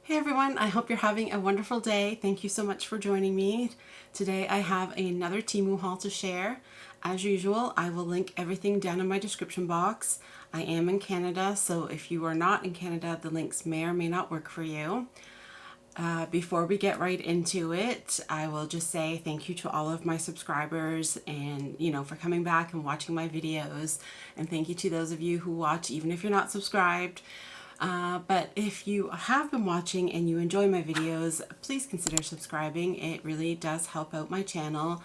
Hey everyone, I hope you're having a wonderful day. Thank you so much for joining me. Today I have another TEMU haul to share. As usual, I will link everything down in my description box. I am in Canada, so if you are not in Canada, the links may or may not work for you. Before we get right into it, I will just say thank you to all of my subscribers and, for coming back and watching my videos. And thank you to those of you who watch, even if you're not subscribed. But if you have been watching and you enjoy my videos, please consider subscribing. It really does help out my channel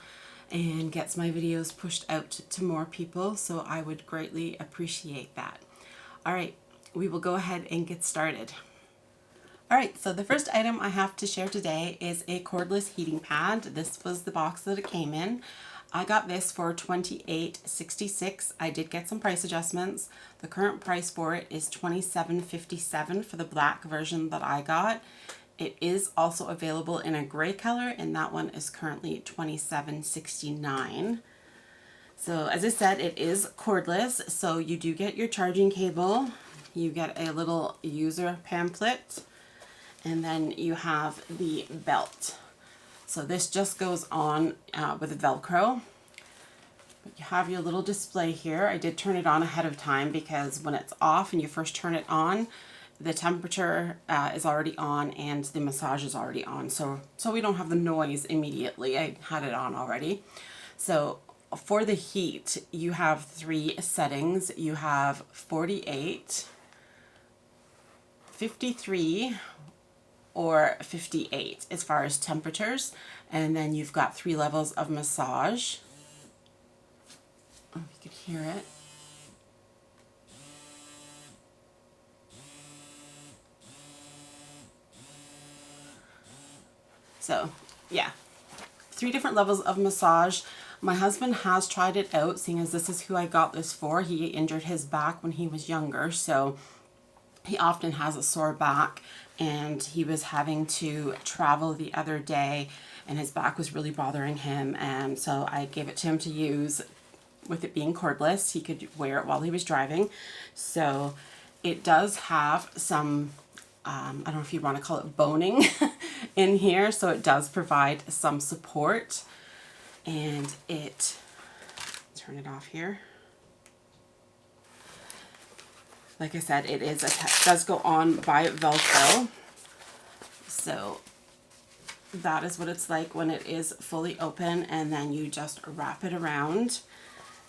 and gets my videos pushed out to more people, so I would greatly appreciate that. All right, we will go ahead and get started. All right, so the first item I have to share today is a cordless heating pad. This was the box that it came in. I got this for $28.66. I did get some price adjustments. The current price for it is $27.57 for the black version that I got. It is also available in a gray color, and that one is currently $27.69. So as I said, it is cordless, so you do get your charging cable. You get a little user pamphlet, and then you have the belt. So this just goes on with Velcro. But you have your little display here. I did turn it on ahead of time because when it's off and you first turn it on, the temperature is already on and the massage is already on. So we don't have the noise immediately. I had it on already. So for the heat, you have 3 settings. You have 48, 53, or 58 as far as temperatures, and then you've got 3 levels of massage. Oh, you can hear it. So yeah, 3 different levels of massage. My husband has tried it out, seeing as this is who I got this for. He injured his back when he was younger, so he often has a sore back, and he was having to travel the other day and his back was really bothering him, and so I gave it to him to use. With it being cordless, he could wear it while he was driving. So it does have some, I don't know if you want to call it boning in here, so it does provide some support. And it, turn it off here. Like I said, it does go on by Velcro. So that is what it's like when it is fully open, and then you just wrap it around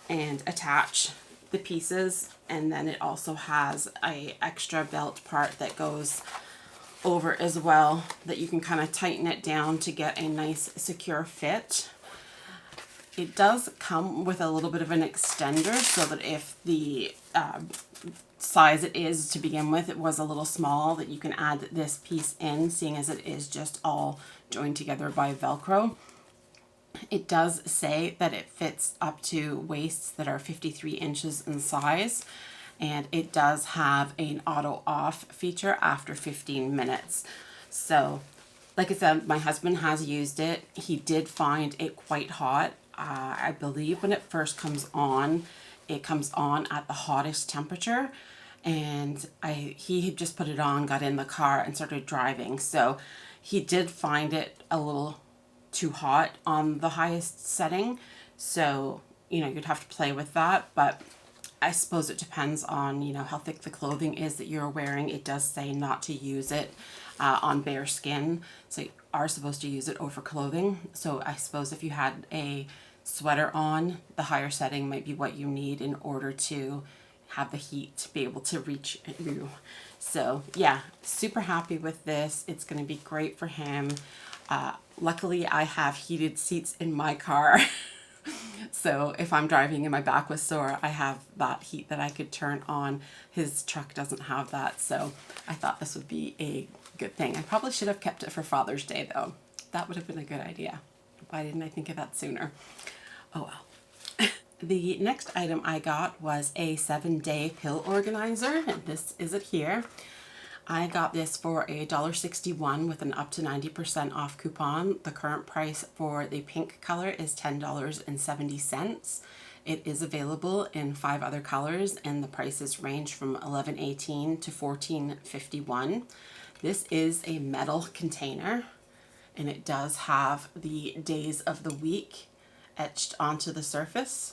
and attach the pieces, and then it also has a extra belt part that goes over as well that you can kind of tighten it down to get a nice secure fit. It does come with a little bit of an extender so that if the size it is to begin with, it was a little small, that you can add this piece in, seeing as it is just all joined together by Velcro. It does say that it fits up to waists that are 53 inches in size, and it does have an auto off feature after 15 minutes. So like I said, my husband has used it. He did find it quite hot. I believe when it first comes on, it comes on at the hottest temperature, and he had just put it on, got in the car and started driving. So he did find it a little too hot on the highest setting. So, you'd have to play with that, but I suppose it depends on, how thick the clothing is that you're wearing. It does say not to use it on bare skin. So you are supposed to use it over clothing. So I suppose if you had a sweater on, the higher setting might be what you need in order to have the heat to be able to reach you. So yeah, super happy with this. It's going to be great for him. Luckily, I have heated seats in my car. So if I'm driving and my back was sore, I have that heat that I could turn on. His truck doesn't have that, so I thought this would be a good thing. I probably should have kept it for Father's Day, though. That would have been a good idea. Why didn't I think of that sooner? Oh well. The next item I got was a 7-day pill organizer, and this is it here. I got this for $1.61 with an up to 90% off coupon. The current price for the pink color is $10.70. It is available in 5 other colors, and the prices range from $11.18 to $14.51. This is a metal container, and it does have the days of the week etched onto the surface.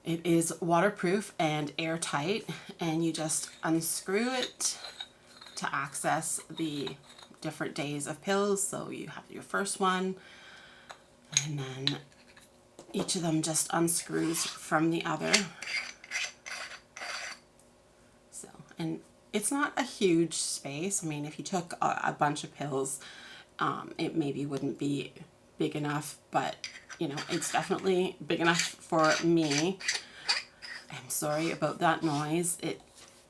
It is waterproof and airtight, and you just unscrew it to access the different days of pills. So you have your first one, and then each of them just unscrews from the other. So, and it's not a huge space. I mean, if you took a bunch of pills, it maybe wouldn't be big enough, but you know, it's definitely big enough for me. I'm sorry about that noise. It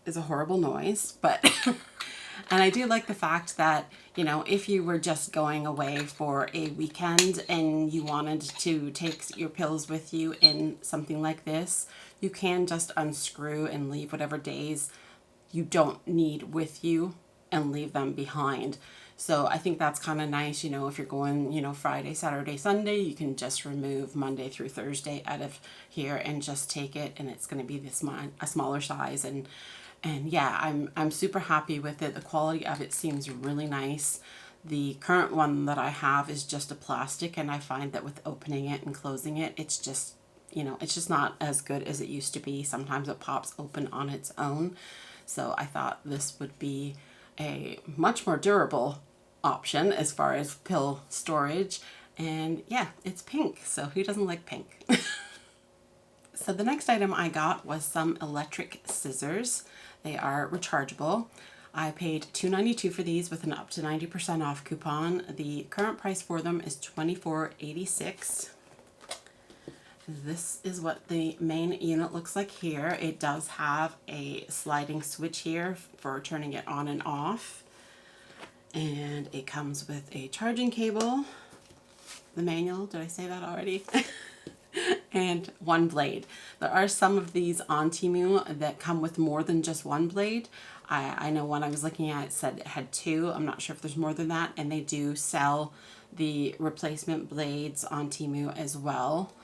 is a horrible noise, but and I do like the fact that, you know, if you were just going away for a weekend and you wanted to take your pills with you in something like this, you can just unscrew and leave whatever days you don't need with you and leave them behind. So I think that's kind of nice, you know, if you're going, you know, Friday, Saturday, Sunday, you can just remove Monday through Thursday out of here and just take it, and it's going to be a smaller size. And yeah, I'm super happy with it. The quality of it seems really nice. The current one that I have is just a plastic, and I find that with opening it and closing it, it's just, you know, it's just not as good as it used to be. Sometimes it pops open on its own. So I thought this would be a much more durable option as far as pill storage. And yeah, it's pink, so who doesn't like pink? So the next item I got was some electric scissors. They are rechargeable. I paid $2.92 for these with an up to 90% off coupon. The current price for them is $24.86. This is what the main unit looks like here. It does have a sliding switch here for turning it on and off. And it comes with a charging cable, the manual, did I say that already? And one blade. There are some of these on TEMU that come with more than just one blade. I know one I was looking at, it said it had two. I'm not sure if there's more than that, and they do sell the replacement blades on TEMU as well.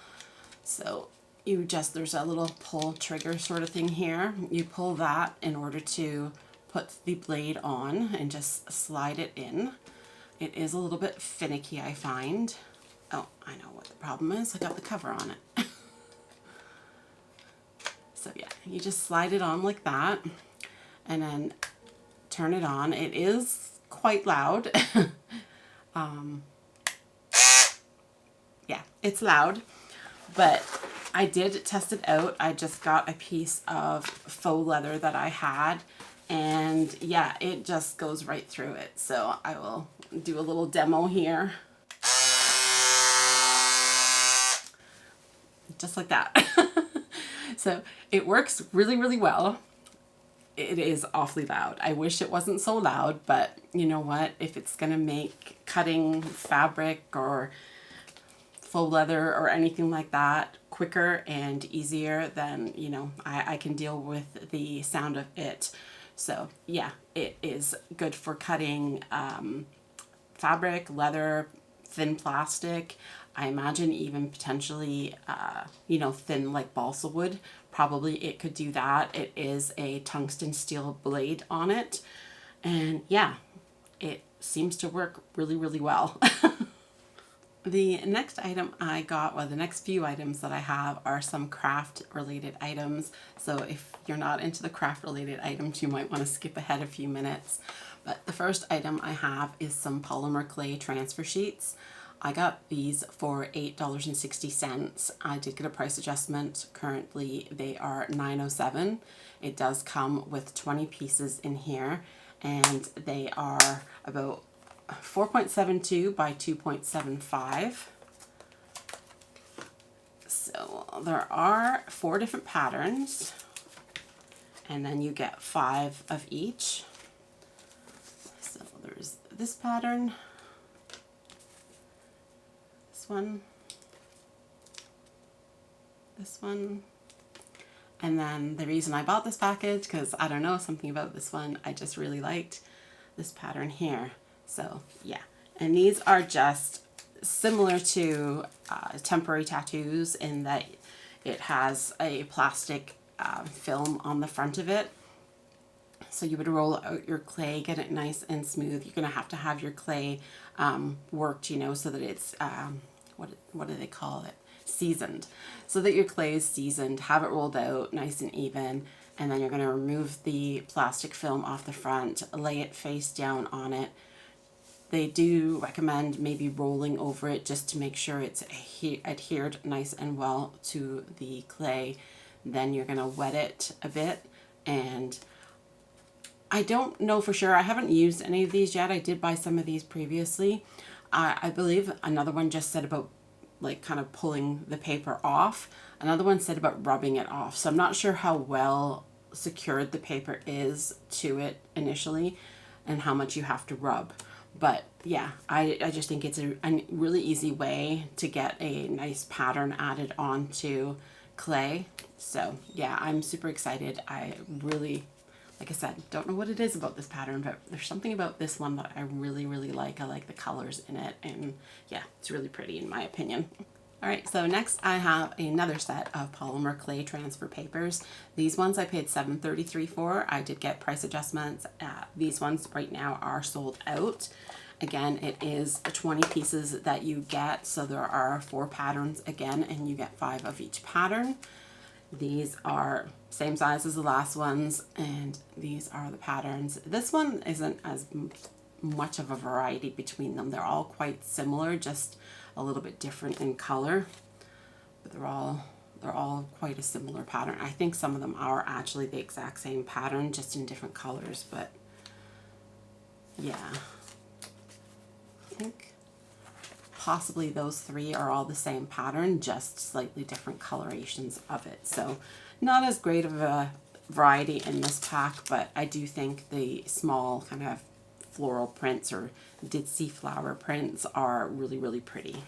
So you just, there's a little pull trigger sort of thing here. You pull that in order to put the blade on and just slide it in. It is a little bit finicky, I find. Oh, I know what the problem is. I got the cover on it. So yeah, you just slide it on like that and then turn it on. It is quite loud. Yeah, it's loud, but I did test it out. I just got a piece of faux leather that I had, and yeah, it just goes right through it. So I will do a little demo here. Just like that. So it works really, really well. It is awfully loud. I wish it wasn't so loud, but you know what? If it's gonna make cutting fabric or faux leather or anything like that quicker and easier, then, you know, I can deal with the sound of it. So yeah, it is good for cutting fabric, leather, thin plastic. I imagine even potentially, you know, thin like balsa wood. Probably it could do that. It is a tungsten steel blade on it. And yeah, it seems to work really, really well. The next item I got, well, the next few items that I have are some craft related items. So if you're not into the craft related items, you might want to skip ahead a few minutes. But the first item I have is some polymer clay transfer sheets. I got these for $8.60. I did get a price adjustment. Currently they are $9.07. It does come with 20 pieces in here, and they are about 4.72 by 2.75. So there are 4 different patterns, and then you get 5 of each. So there's this pattern, this one, and then the reason I bought this package, because I don't know, something about this one I just really liked, this pattern here. So yeah, and these are just similar to temporary tattoos in that it has a plastic film on the front of it. So you would roll out your clay, get it nice and smooth. You're going to have your clay worked, you know, so that it's, what do they call it? Seasoned. So that your clay is seasoned, have it rolled out nice and even, and then you're going to remove the plastic film off the front, lay it face down on it. They do recommend maybe rolling over it just to make sure it's adhered nice and well to the clay. Then you're going to wet it a bit, and I don't know for sure. I haven't used any of these yet. I did buy some of these previously. I believe another one just said about like kind of pulling the paper off. Another one said about rubbing it off. So I'm not sure how well secured the paper is to it initially and how much you have to rub. But yeah, I just think it's a really easy way to get a nice pattern added onto clay. So yeah, I'm super excited. I really, like I said, don't know what it is about this pattern, but there's something about this one that I really, really like. I like the colors in it, and yeah, it's really pretty in my opinion. All right, so next I have another set of polymer clay transfer papers. These ones I paid $7.33 for. I did get price adjustments. These ones right now are sold out. Again, it is 20 pieces that you get, so there are 4 patterns again, and you get 5 of each pattern. These are same size as the last ones, and these are the patterns. This one isn't as much of a variety between them. They're all quite similar, just a little bit different in color, but they're all quite a similar pattern. I think some of them are actually the exact same pattern, just in different colors, but yeah, I think possibly those 3 are all the same pattern, just slightly different colorations of it. So not as great of a variety in this pack, but I do think the small kind of floral prints or ditzy flower prints are really, really pretty.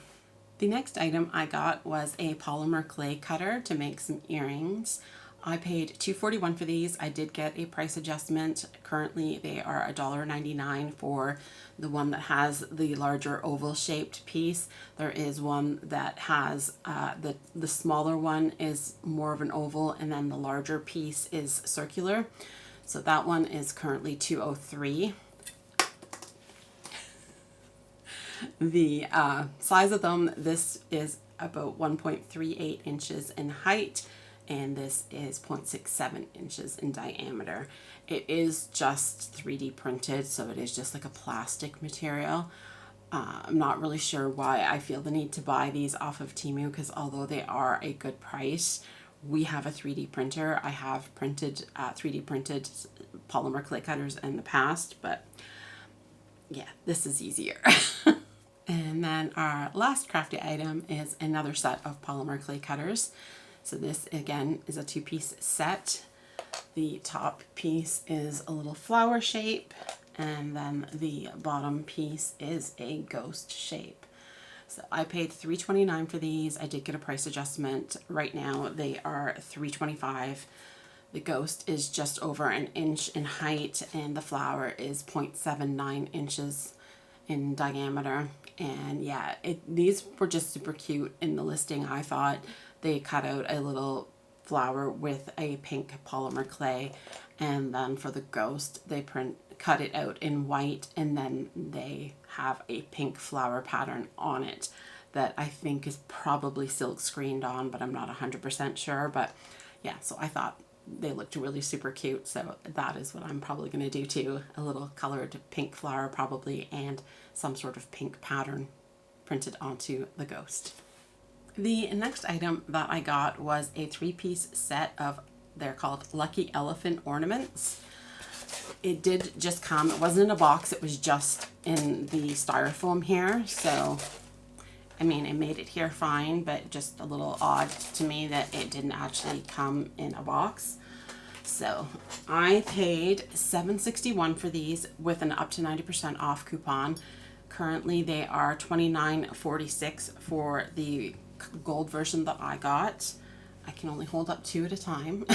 The next item I got was a polymer clay cutter to make some earrings. I paid $2.41 for these. I did get a price adjustment. Currently they are $1.99 for the one that has the larger oval shaped piece. There is one that has the smaller one is more of an oval, and then the larger piece is circular. So that one is currently $2.03. The size of them, this is about 1.38 inches in height, and this is 0.67 inches in diameter. It is just 3D printed, so it is just like a plastic material. I'm not really sure why I feel the need to buy these off of TEMU, because although they are a good price, we have a 3D printer. I have printed 3D printed polymer clay cutters in the past, but yeah, this is easier. And then our last crafty item is another set of polymer clay cutters. So this again is a 2-piece set. The top piece is a little flower shape, and then the bottom piece is a ghost shape. So I paid $3.29 for these. I did get a price adjustment. Right now they are $3.25. The ghost is just over an inch in height, and the flower is 0.79 inches in diameter. And yeah, these were just super cute in the listing. I thought they cut out a little flower with a pink polymer clay, and then for the ghost they cut it out in white, and then they have a pink flower pattern on it that I think is probably silk screened on, but I'm not 100% sure. But yeah, so I thought they looked really super cute, so that is what I'm probably going to do too. A little colored pink flower probably, and some sort of pink pattern printed onto the ghost. The next item that I got was a 3-piece set of, they're called Lucky Elephant ornaments. It did just come, it wasn't in a box, it was just in the styrofoam here. So I mean, it made it here fine, but just a little odd to me that it didn't actually come in a box. So I paid $7.61 for these with an up to 90% off coupon. Currently they are $29.46 for the gold version that I got. I can only hold up 2 at a time.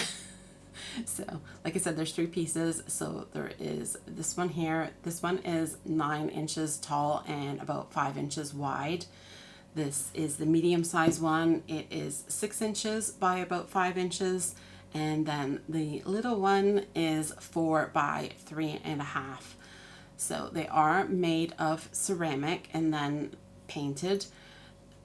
So like I said, there's 3 pieces. So there is this one here. This one is 9 inches tall and about 5 inches wide. This is the medium size one. It is 6 inches by about 5 inches, and then the little one is 4 by 3.5. So they are made of ceramic and then painted.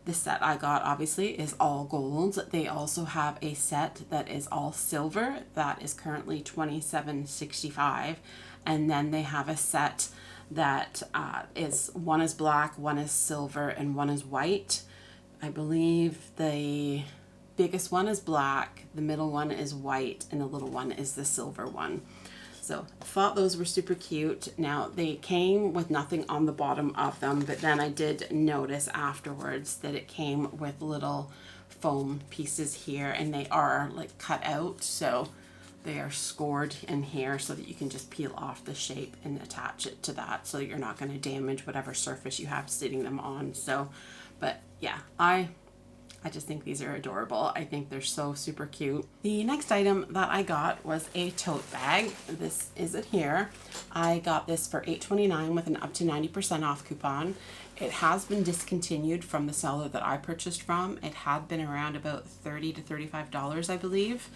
The set I got obviously is all gold. They also have a set that is all silver that is currently $27.65, and then they have a set that is, one is black, one is silver, and one is white. I believe the biggest one is black, the middle one is white, and the little one is the silver one. So I thought those were super cute. Now they came with nothing on the bottom of them, but then I did notice afterwards that it came with little foam pieces here, and they are like cut out, so they are scored in here so that you can just peel off the shape and attach it to that, so you're not going to damage whatever surface you have sitting them on. So, but yeah, I just think these are adorable. I think they're so super cute. The next item that I got was a tote bag. This is it here. I got this for $8.29 with an up to 90% off coupon. It has been discontinued from the seller that I purchased from. It had been around about $30 to $35, I believe.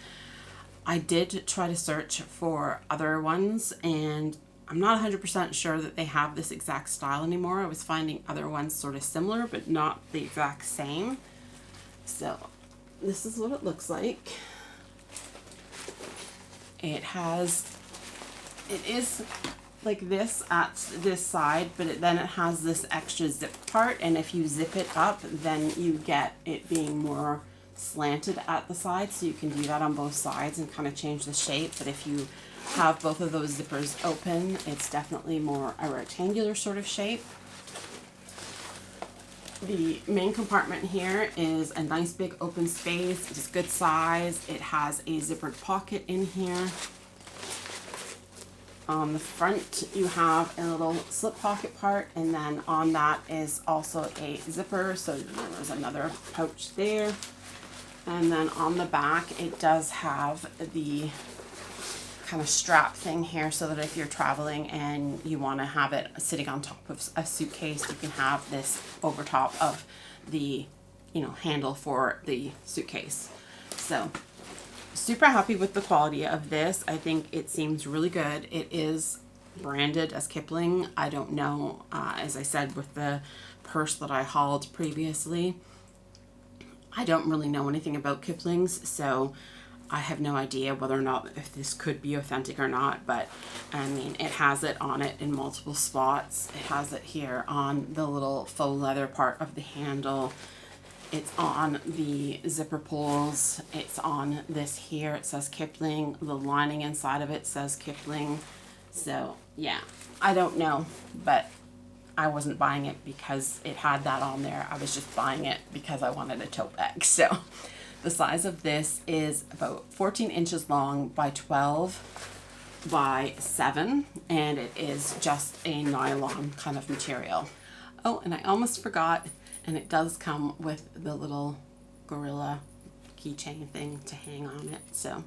I did try to search for other ones, and I'm not 100% sure that they have this exact style anymore. I was finding other ones sort of similar, but not the exact same. So this is what it looks like. It is like this at this side, but then it has this extra zip part, and if you zip it up, then you get it being more slanted at the side, so you can do that on both sides and kind of change the shape. But if you have both of those zippers open, it's definitely more a rectangular sort of shape. The main compartment here is a nice big open space. It is good size. It has a zippered pocket in here. On the front you have a little slip pocket part, and then on that is also a zipper, so there's another pouch there. And then on the back it does have the kind of strap thing here, so that if you're traveling and you want to have it sitting on top of a suitcase, you can have this over top of the, handle for the suitcase. So super happy with the quality of this. I think it seems really good. It is branded as Kipling. I don't know, as I said with the purse that I hauled previously, I don't really know anything about Kipling's, so I have no idea whether or not if this could be authentic or not, but I mean, it has it on it in multiple spots. It has it here on the little faux leather part of the handle. It's on the zipper pulls. It's on this here. It says Kipling. The lining inside of it says Kipling. So yeah, I don't know, but I wasn't buying it because it had that on there. I was just buying it because I wanted a tote bag. So the size of this is about 14 inches long by 12 by 7, and it is just a nylon kind of material. Oh, and I almost forgot, and it does come with the little gorilla keychain thing to hang on it. So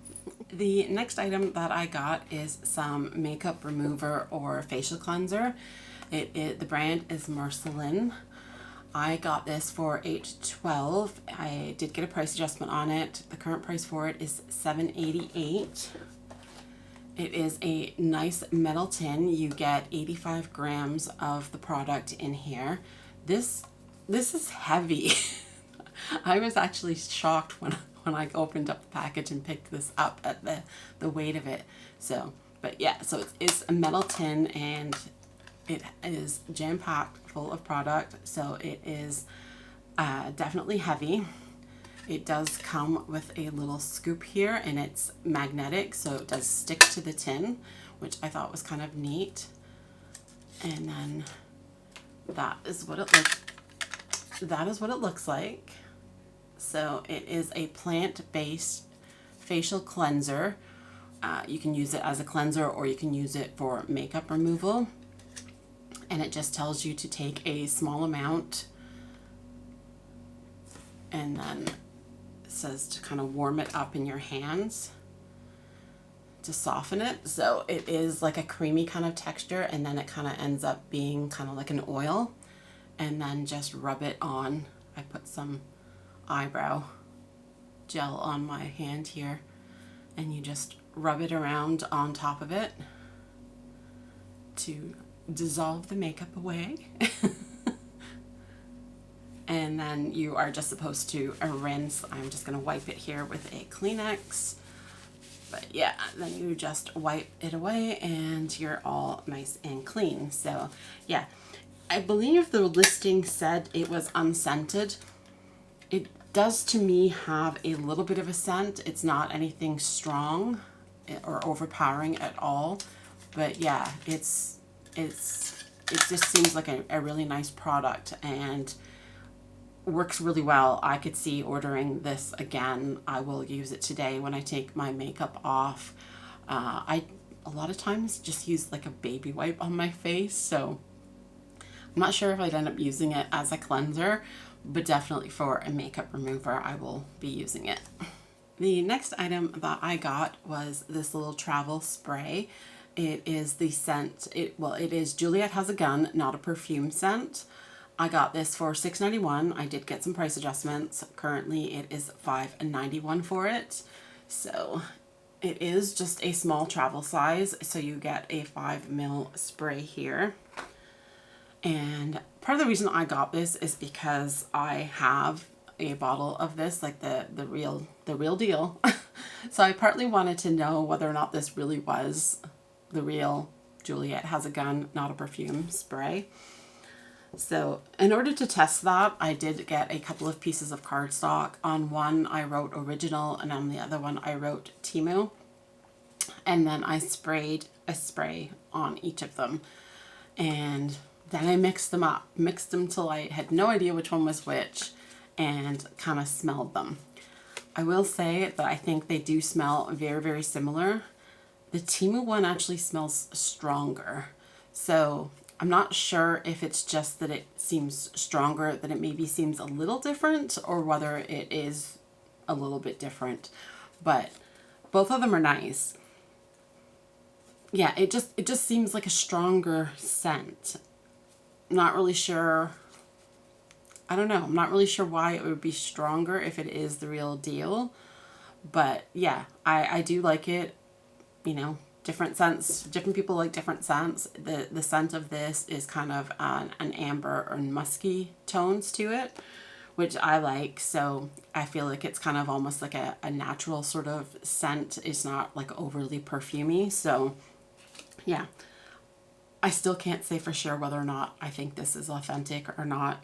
the next item that I got is some makeup remover or facial cleanser. The brand is Mercilen. I got this for $8.12. I did get a price adjustment on it. The current price for it is $7.88. It is a nice metal tin. You get 85 grams of the product in here. This is heavy. I was actually shocked when I opened up the package and picked this up at the weight of it. So, but yeah, so it's a metal tin, and it is jam-packed full of product, so it is definitely heavy. It does come with a little scoop here, and it's magnetic, so it does stick to the tin, which I thought was kind of neat. And then that is what it looks like. So it is a plant-based facial cleanser. You can use it as a cleanser, or you can use it for makeup removal. And it just tells you to take a small amount, and then it says to kind of warm it up in your hands to soften it. So it is like a creamy kind of texture, and then it kind of ends up being kind of like an oil, and then just rub it on. I put some eyebrow gel on my hand here, and you just rub it around on top of it to dissolve the makeup away. And then you are just supposed to rinse. I'm just going to wipe it here with a Kleenex. But yeah, then you just wipe it away and you're all nice and clean. So yeah, I believe the listing said it was unscented. It does to me have a little bit of a scent. It's not anything strong or overpowering at all. But yeah, it just seems like a really nice product and works really well. I could see ordering this again. I will use it today when I take my makeup off. I a lot of times just use like a baby wipe on my face, so I'm not sure if I'd end up using it as a cleanser, but definitely for a makeup remover I will be using it. The next item that I got was this little travel spray. It is the scent, it is Juliette Has a Gun, not a perfume scent. I got this for $6.91. I did get some price adjustments. Currently it is $5.91 for it. So it is just a small travel size. So you get a 5 ml spray here. And part of the reason I got this is because I have a bottle of this, like the real deal. So I partly wanted to know whether or not this really was the real Juliette Has a Gun, not a perfume spray. So in order to test that, I did get a couple of pieces of cardstock. On one I wrote original and on the other one I wrote TEMU. And then I sprayed a spray on each of them. And then I mixed them up. Mixed them till I had no idea which one was which and kind of smelled them. I will say that I think they do smell very, very similar. The TEMU one actually smells stronger. So I'm not sure if it's just that it seems stronger, that it maybe seems a little different, or whether it is a little bit different. But both of them are nice. Yeah, it just seems like a stronger scent. Not really sure. I don't know. I'm not really sure why it would be stronger if it is the real deal. But yeah, I do like it. You know, different scents, different people like different scents. The scent of this is kind of an amber or musky tones to it, which I like. So I feel like it's kind of almost like a natural sort of scent. It's not like overly perfumey. So yeah, I still can't say for sure whether or not I think this is authentic or not.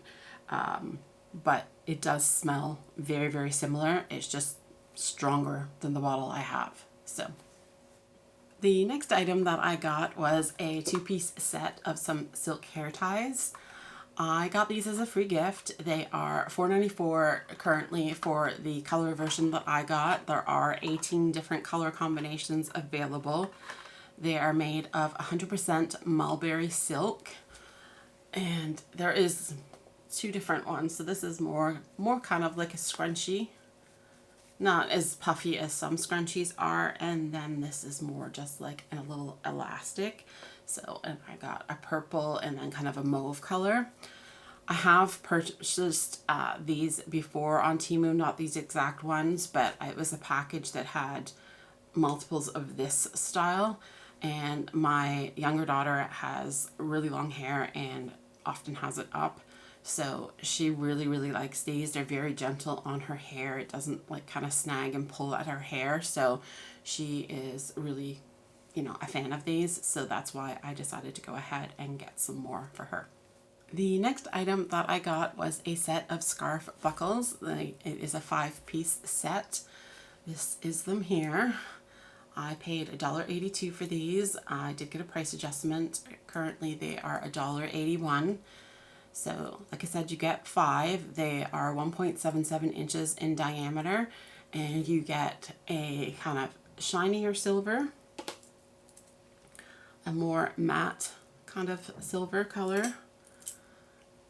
But it does smell very, very similar. It's just stronger than the bottle I have. So the next item that I got was a 2-piece set of some silk hair ties. I got these as a free gift. They are $4.94 currently for the color version that I got. There are 18 different color combinations available. They are made of 100% mulberry silk, and there is 2 different ones. So this is more kind of like a scrunchie. Not as puffy as some scrunchies are, and then this is more just like a little elastic. So, and I got a purple and then kind of a mauve color. I have purchased these before on TEMU, not these exact ones, but it was a package that had multiples of this style. And my younger daughter has really long hair and often has it up. So she really, really likes these. They're very gentle on her hair. It doesn't like kind of snag and pull at her hair. So she is really, you know, a fan of these. So that's why I decided to go ahead and get some more for her. The next item that I got was a set of scarf buckles. It is a 5-piece set. This is them here. I paid $1.82 for these. I did get a price adjustment. Currently they are $1.81. So like I said, you get 5. They are 1.77 inches in diameter, and you get a kind of shinier silver, a more matte kind of silver color,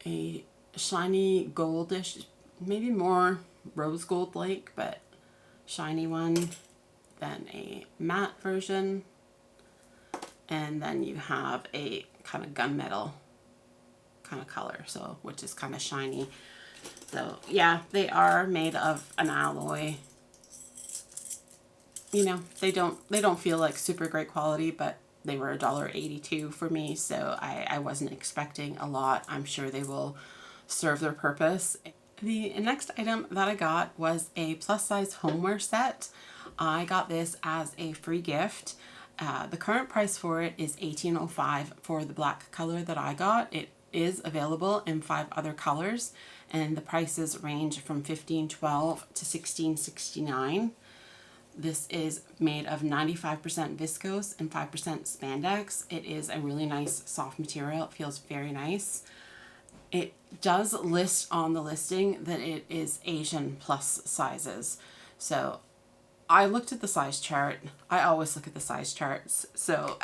a shiny goldish, maybe more rose gold like, but shiny one, then a matte version, and then you have a kind of gunmetal kind of color, so which is kind of shiny. So yeah, they are made of an alloy. you know, they don't feel like super great quality, but they were $1.82 for me, so I wasn't expecting a lot. I'm sure they will serve their purpose. The next item that I got was a plus size homeware set. I got this as a free gift. The current price for it is $18.05 for the black color that I got. It is available in 5 other colors, and the prices range from $15.12 to $16.69. This is made of 95% viscose and 5% spandex. It is a really nice soft material. It feels very nice. It does list on the listing that it is Asian plus sizes. So I looked at the size chart. I always look at the size charts. So,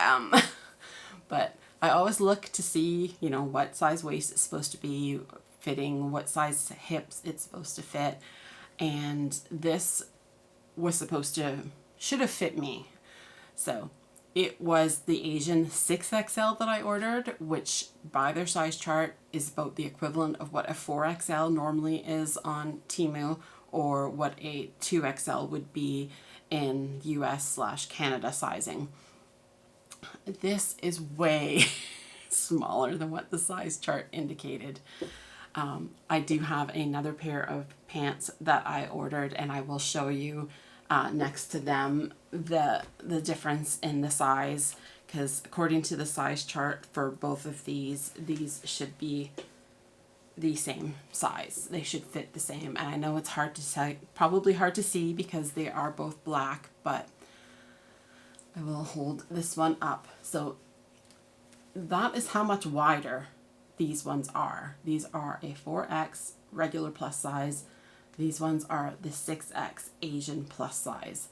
but I always look to see, you know, what size waist it's supposed to be fitting, what size hips it's supposed to fit. And this was should have fit me. So it was the Asian 6XL that I ordered, which by their size chart is about the equivalent of what a 4XL normally is on TEMU, or what a 2XL would be in US/Canada sizing. This is way smaller than what the size chart indicated. I do have another pair of pants that I ordered, and I will show you next to them the difference in the size, because according to the size chart for both of these should be the same size. They should fit the same, and I know it's hard to say, probably hard to see because they are both black, but I will hold this one up. So that is how much wider these ones are. These are a 4X regular plus size. These ones are the 6X Asian plus size.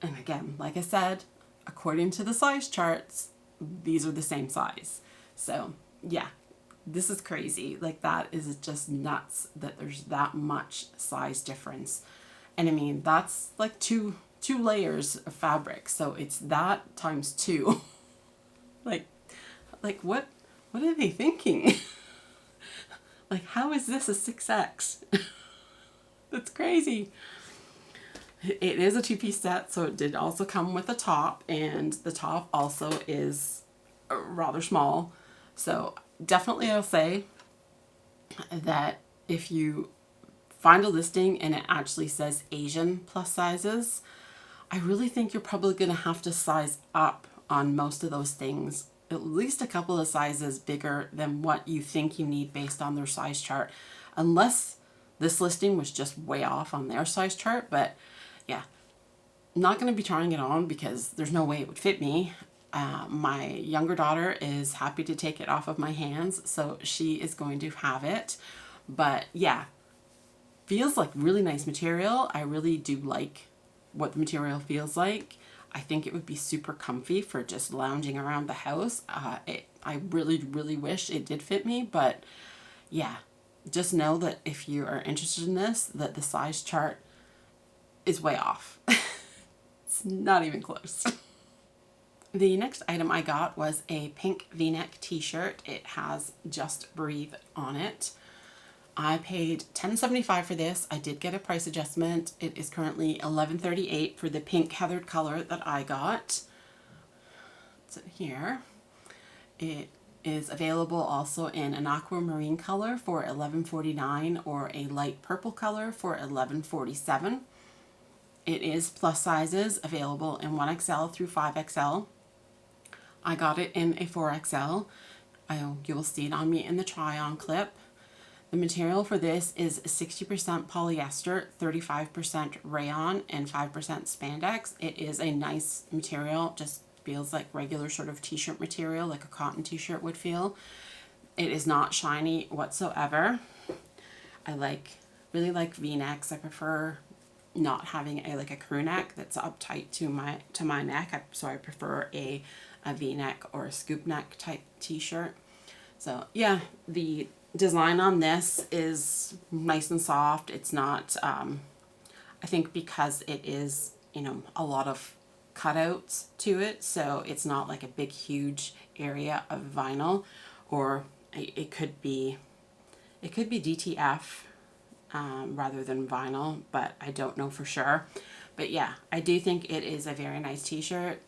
And again, like I said, according to the size charts, these are the same size. So yeah, this is crazy. Like, that is just nuts that there's that much size difference. And I mean, that's like two layers of fabric. So it's that times 2. like what are they thinking? Like, how is this a 6X? That's crazy. It is a 2-piece set, so it did also come with a top, and the top also is rather small. So definitely I'll say that if you find a listing and it actually says Asian plus sizes, I really think you're probably going to have to size up on most of those things, at least a couple of sizes bigger than what you think you need based on their size chart, unless this listing was just way off on their size chart. But yeah, not going to be trying it on because there's no way it would fit me. My younger daughter is happy to take it off of my hands, so she is going to have it. But yeah, feels like really nice material. I really do like what the material feels like. I think it would be super comfy for just lounging around the house. I really, really wish it did fit me, but yeah, just know that if you are interested in this, that the size chart is way off. It's not even close. The next item I got was a pink V-neck t-shirt. It has Just Breathe on it. I paid $10.75 for this. I did get a price adjustment. It is currently $11.38 for the pink heathered color that I got. So here, it is available also in an aquamarine color for $11.49 or a light purple color for $11.47. It is plus sizes, available in 1XL through 5XL. I got it in a 4XL. You will see it on me in the try-on clip. The material for this is 60% polyester, 35% rayon, and 5% spandex. It is a nice material, just feels like regular sort of t-shirt material, like a cotton t-shirt would feel. It is not shiny whatsoever. I really like V-necks. I prefer not having a crew neck that's uptight to my neck. So I prefer a V-neck or a scoop neck type t-shirt. So yeah, the design on this is nice and soft. It's not, I think because it is, you know, a lot of cutouts to it, so it's not like a big huge area of vinyl, or it could be DTF rather than vinyl, but I don't know for sure. But yeah, I do think it is a very nice t-shirt.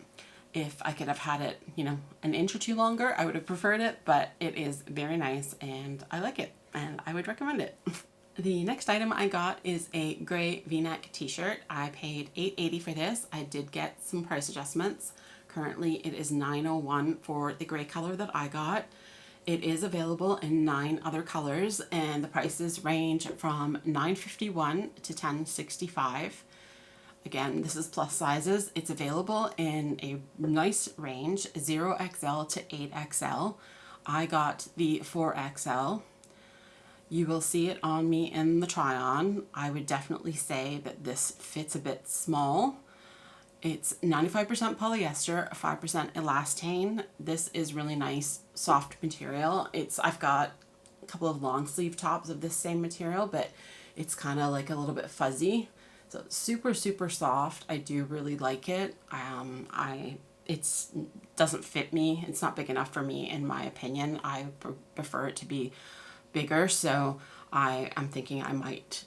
If I could have had it, you know, an inch or two longer, I would have preferred it, but it is very nice and I like it and I would recommend it. The next item I got is a gray V-neck t-shirt. I paid $8.80 for this. I did get some price adjustments. Currently it is $9.01 for the gray color that I got. It is available in 9 other colors and the prices range from $9.51 to $10.65. Again, this is plus sizes. It's available in a nice range, 0XL to 8XL. I got the 4XL. You will see it on me in the try-on. I would definitely say that this fits a bit small. It's 95% polyester, 5% elastane. This is really nice, soft material. I've got a couple of long sleeve tops of this same material, but it's kind of like a little bit fuzzy. So super, super soft. I do really like it. It doesn't fit me. It's not big enough for me, in my opinion. I prefer it to be bigger. So I'm thinking I might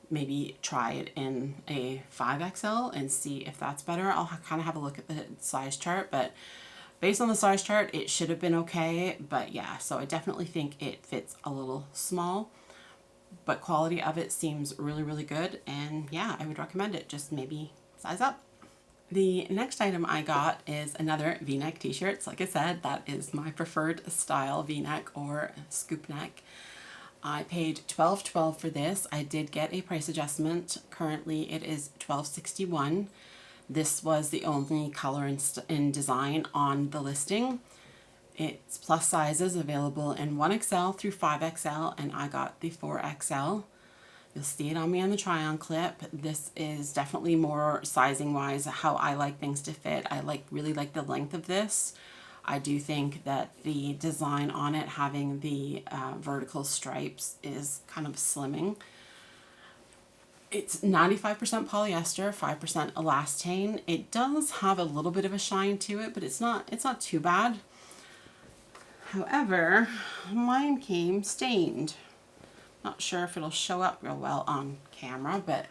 maybe try it in a 5XL and see if that's better. I'll kind of have a look at the size chart, but based on the size chart, it should have been okay. But yeah, so I definitely think it fits a little small. But quality of it seems really, really good. And yeah, I would recommend it. Just maybe size up. The next item I got is another V-neck t-shirts. Like I said, that is my preferred style, V-neck or scoop neck. I paid $12.12 for this. I did get a price adjustment. Currently it is $12.61. This was the only color in design on the listing. It's plus sizes, available in 1XL through 5XL, and I got the 4XL. You'll see it on me on the try-on clip. This is definitely more sizing wise how I like things to fit. I really like the length of this. I do think that the design on it, having the vertical stripes, is kind of slimming. It's 95% polyester, 5% elastane. It does have a little bit of a shine to it, but it's not too bad. However, mine came stained. Not sure if it'll show up real well on camera, but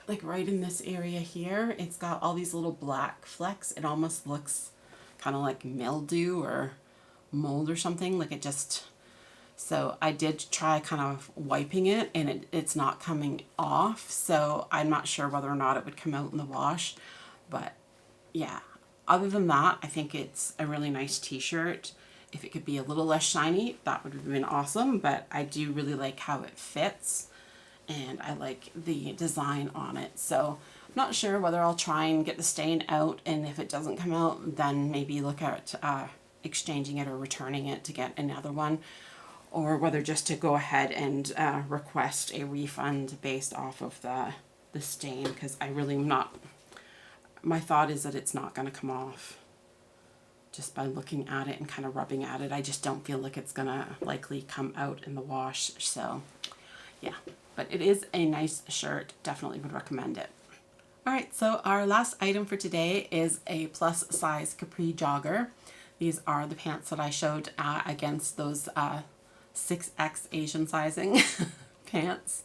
like right in this area here, it's got all these little black flecks. It almost looks kind of like mildew or mold or something. Like it just, so I did try kind of wiping it and it's not coming off. So I'm not sure whether or not it would come out in the wash, but yeah. Other than that, I think it's a really nice t-shirt. If it could be a little less shiny, that would have been awesome, but I do really like how it fits and I like the design on it. So I'm not sure whether I'll try and get the stain out, and if it doesn't come out, then maybe look at exchanging it or returning it to get another one, or whether just to go ahead and request a refund based off of the stain, because I really am not, my thought is that it's not going to come off just by looking at it and kind of rubbing at it. I just don't feel like it's going to likely come out in the wash. So yeah, but it is a nice shirt. Definitely would recommend it. All right, so our last item for today is a plus size Capri jogger. These are the pants that I showed against those 6X Asian sizing pants.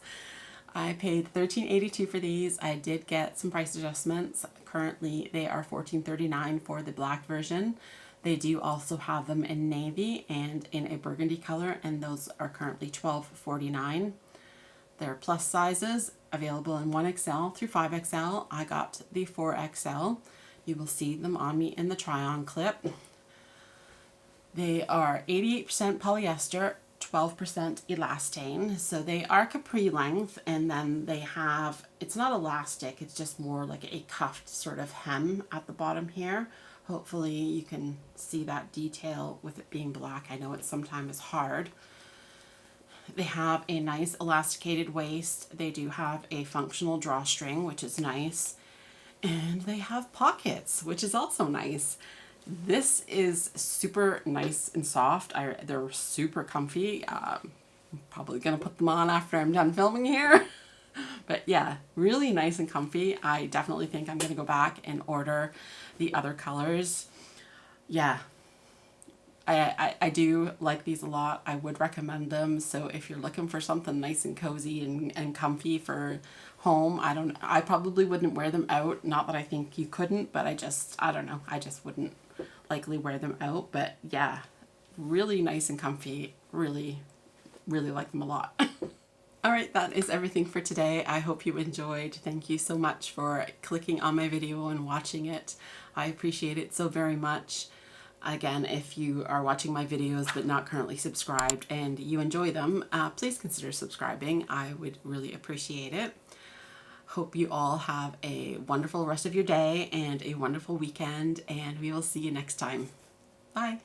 I paid $13.82 for these. I did get some price adjustments. Currently, they are $14.39 for the black version. They do also have them in navy and in a burgundy color, and those are currently $12.49. They're plus sizes, available in 1XL through 5XL. I got the 4XL. You will see them on me in the try-on clip. They are 88% polyester, 12% elastane. So they are capri length, and then they have, it's not elastic, it's just more like a cuffed sort of hem at the bottom here. Hopefully you can see that detail with it being black. I know it sometimes is hard. They have a nice elasticated waist. They do have a functional drawstring, which is nice. And they have pockets, which is also nice. This is super nice and soft. They're super comfy. I'm probably going to put them on after I'm done filming here. But yeah, really nice and comfy. I definitely think I'm going to go back and order the other colors. Yeah, I do like these a lot. I would recommend them. So if you're looking for something nice and cozy and comfy for home, I probably wouldn't wear them out. Not that I think you couldn't, but I don't know. I just wouldn't likely wear them out. But yeah, really nice and comfy. Really, really like them a lot. All right, that is everything for today. I hope you enjoyed. Thank you so much for clicking on my video and watching it. I appreciate it so very much. Again, if you are watching my videos but not currently subscribed and you enjoy them, please consider subscribing. I would really appreciate it. Hope you all have a wonderful rest of your day and a wonderful weekend, and we will see you next time. Bye.